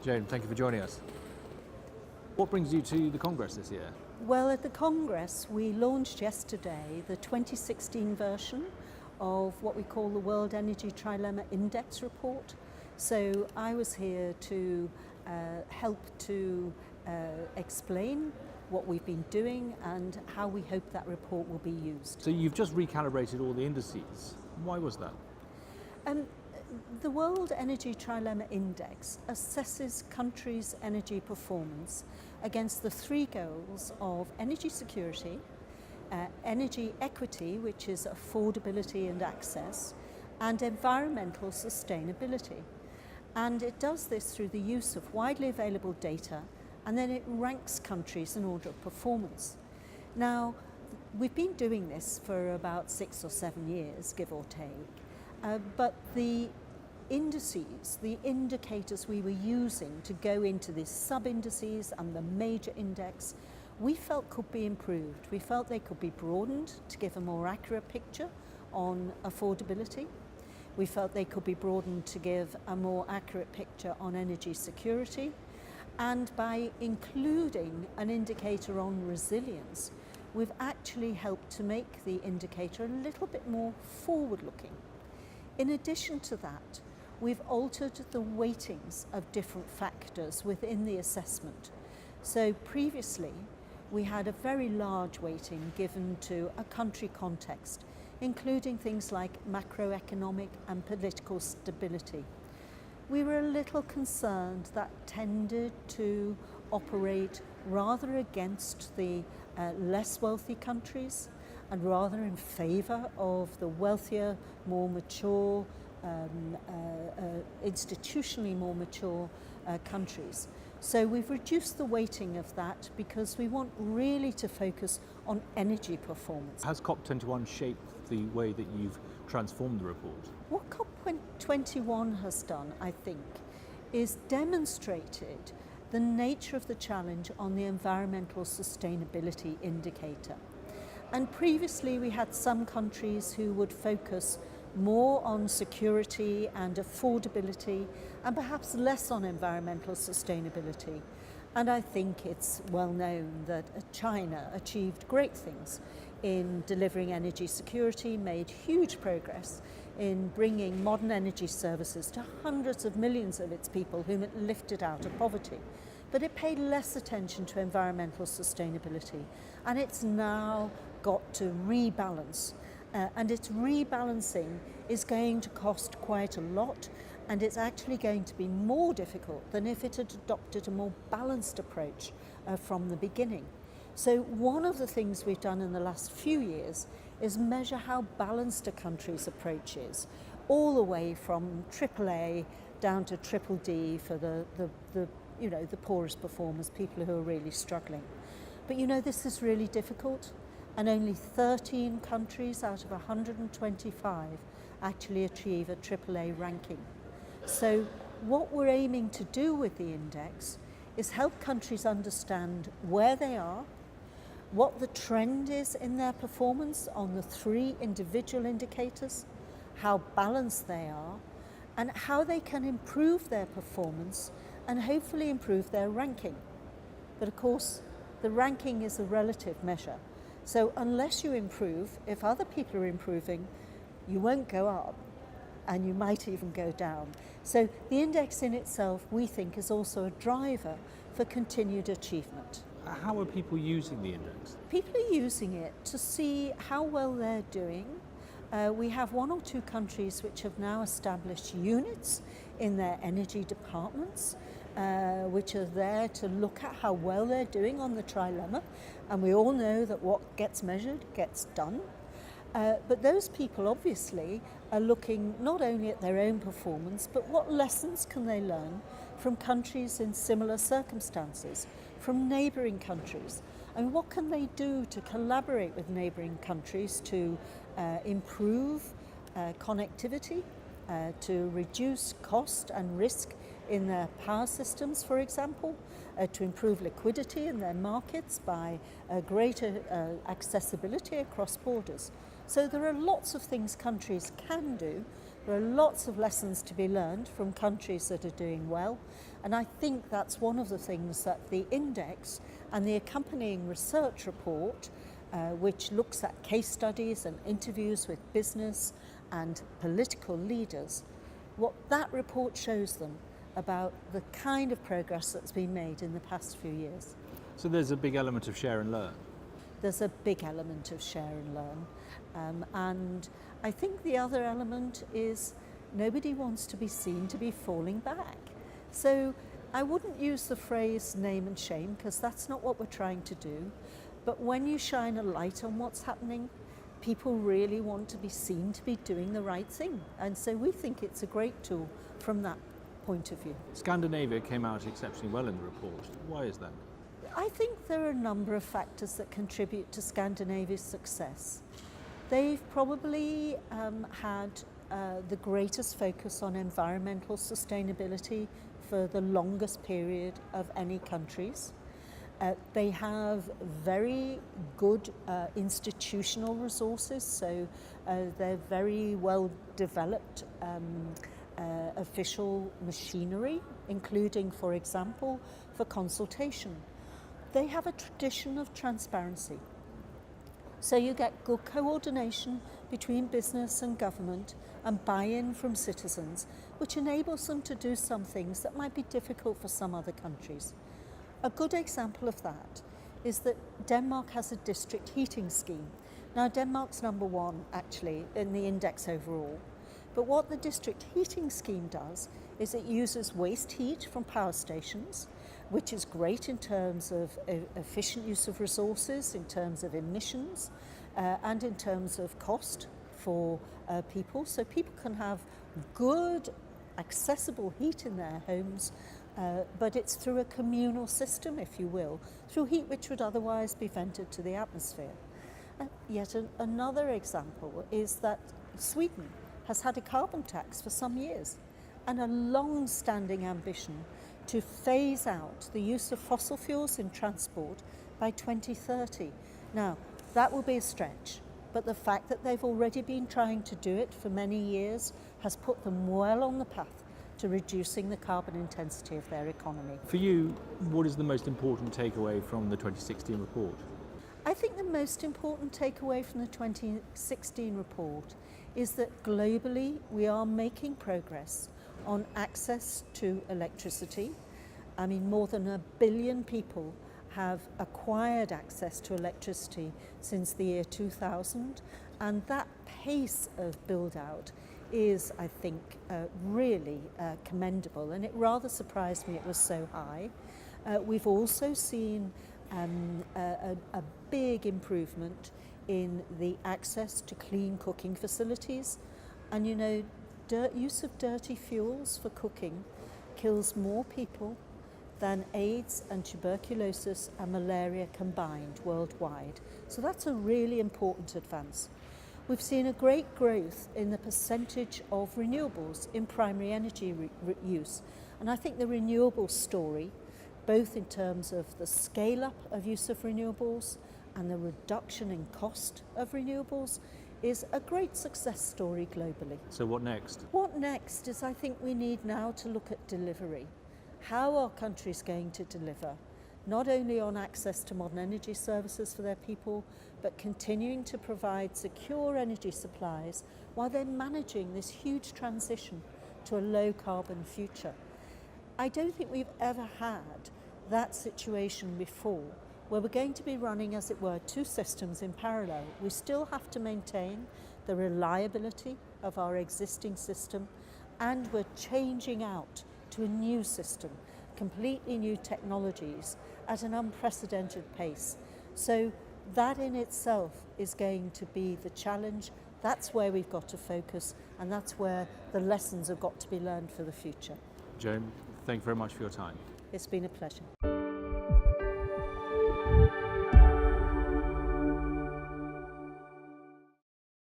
Joan, thank you for joining us. What brings you to the Congress this year? Well, at the Congress, we launched yesterday the 2016 version of what we call the World Energy Trilemma Index report. So I was here to help to explain what we've been doing and how we hope that report will be used. So you've just recalibrated all the indices. Why was that? The World Energy Trilemma Index assesses countries' energy performance against the three goals of energy security, energy equity, which is affordability and access, and environmental sustainability. And it does this through the use of widely available data, and then it ranks countries in order of performance. Now, we've been doing this for about 6 or 7 years, give or take, but the indices, the indicators we were using to go into these sub-indices and the major index, we felt could be improved. We felt they could be broadened to give a more accurate picture on affordability. We felt they could be broadened to give a more accurate picture on energy security. And by including an indicator on resilience, we've actually helped to make the indicator a little bit more forward-looking. In addition to that, we've altered the weightings of different factors within the assessment. So previously, we had a very large weighting given to a country context, including things like macroeconomic and political stability. We were a little concerned that tended to operate rather against the less wealthy countries and rather in favour of the wealthier, more mature, institutionally more mature countries. So we've reduced the weighting of that because we want really to focus on energy performance. Has COP21 shaped the way that you've transformed the report? What COP21 has done, I think, is demonstrated the nature of the challenge on the environmental sustainability indicator. And previously we had some countries who would focus more on security and affordability and perhaps less on environmental sustainability. And I think it's well known that China achieved great things in delivering energy security, made huge progress in bringing modern energy services to hundreds of millions of its people whom it lifted out of poverty. But it paid less attention to environmental sustainability, and it's now got to rebalance. And its rebalancing is going to cost quite a lot, and it's actually going to be more difficult than if it had adopted a more balanced approach from the beginning. So one of the things we've done in the last few years is measure how balanced a country's approach is, all the way from AAA down to triple D for the poorest performers, people who are really struggling. But this is really difficult. And only 13 countries out of 125 actually achieve a AAA ranking. So what we're aiming to do with the index is help countries understand where they are, what the trend is in their performance on the three individual indicators, how balanced they are, and how they can improve their performance and hopefully improve their ranking. But of course, the ranking is a relative measure. So unless you improve, if other people are improving, you won't go up and you might even go down. So the index in itself, we think, is also a driver for continued achievement. How are people using the index? People are using it to see how well they're doing. We have 1 or 2 countries which have now established units in their energy departments, which are there to look at how well they're doing on the trilemma. And we all know that what gets measured gets done. But those people obviously are looking not only at their own performance, but what lessons can they learn from countries in similar circumstances, from neighbouring countries. And what can they do to collaborate with neighbouring countries to improve connectivity, to reduce cost and risk in their power systems, for example, to improve liquidity in their markets by greater accessibility across borders. So there are lots of things countries can do. There are lots of lessons to be learned from countries that are doing well. And I think that's one of the things that the index and the accompanying research report, which looks at case studies and interviews with business and political leaders, what that report shows them about the kind of progress that's been made in the past few years. So there's a big element of share and learn. There's a big element of share and learn. And I think the other element is nobody wants to be seen to be falling back. So I wouldn't use the phrase name and shame, because that's not what we're trying to do. But when you shine a light on what's happening, people really want to be seen to be doing the right thing. And so we think it's a great tool from that point of view. Scandinavia came out exceptionally well in the report. Why is that? I think there are a number of factors that contribute to Scandinavia's success. They've probably had the greatest focus on environmental sustainability for the longest period of any countries. They have very good institutional resources, so they're very well developed official machinery, including, for example, for consultation. They have a tradition of transparency. So you get good coordination between business and government and buy-in from citizens, which enables them to do some things that might be difficult for some other countries. A good example of that is that Denmark has a district heating scheme. Now, Denmark's number one, actually, in the index overall. But what the district heating scheme does is it uses waste heat from power stations, which is great in terms of efficient use of resources, in terms of emissions, and in terms of cost for people. So people can have good, accessible heat in their homes, but it's through a communal system, if you will, through heat which would otherwise be vented to the atmosphere. Yet another example is that Sweden has had a carbon tax for some years and a long-standing ambition to phase out the use of fossil fuels in transport by 2030. Now, that will be a stretch, but the fact that they've already been trying to do it for many years has put them well on the path to reducing the carbon intensity of their economy. For you, what is the most important takeaway from the 2016 report? I think the most important takeaway from the 2016 report is that globally we are making progress on access to electricity. I mean, more than 1 billion people have acquired access to electricity since the year 2000, and that pace of build-out is, I think, really commendable, and it rather surprised me it was so high. We've also seen a big improvement in the access to clean cooking facilities, and you know, use of dirty fuels for cooking kills more people than AIDS and tuberculosis and malaria combined worldwide. So that's a really important advance. We've seen a great growth in the percentage of renewables in primary energy use. And I think the renewables story, both in terms of the scale-up of use of renewables and the reduction in cost of renewables, is a great success story globally. So what next? What next is, I think we need now to look at delivery. How are countries going to deliver, not only on access to modern energy services for their people, but continuing to provide secure energy supplies while they're managing this huge transition to a low carbon future. I don't think we've ever had that situation before, where we're going to be running, as it were, two systems in parallel. We still have to maintain the reliability of our existing system, and we're changing out to a new system, completely new technologies at an unprecedented pace. So that in itself is going to be the challenge. That's where we've got to focus, and that's where the lessons have got to be learned for the future. Joan, thank you very much for your time. It's been a pleasure.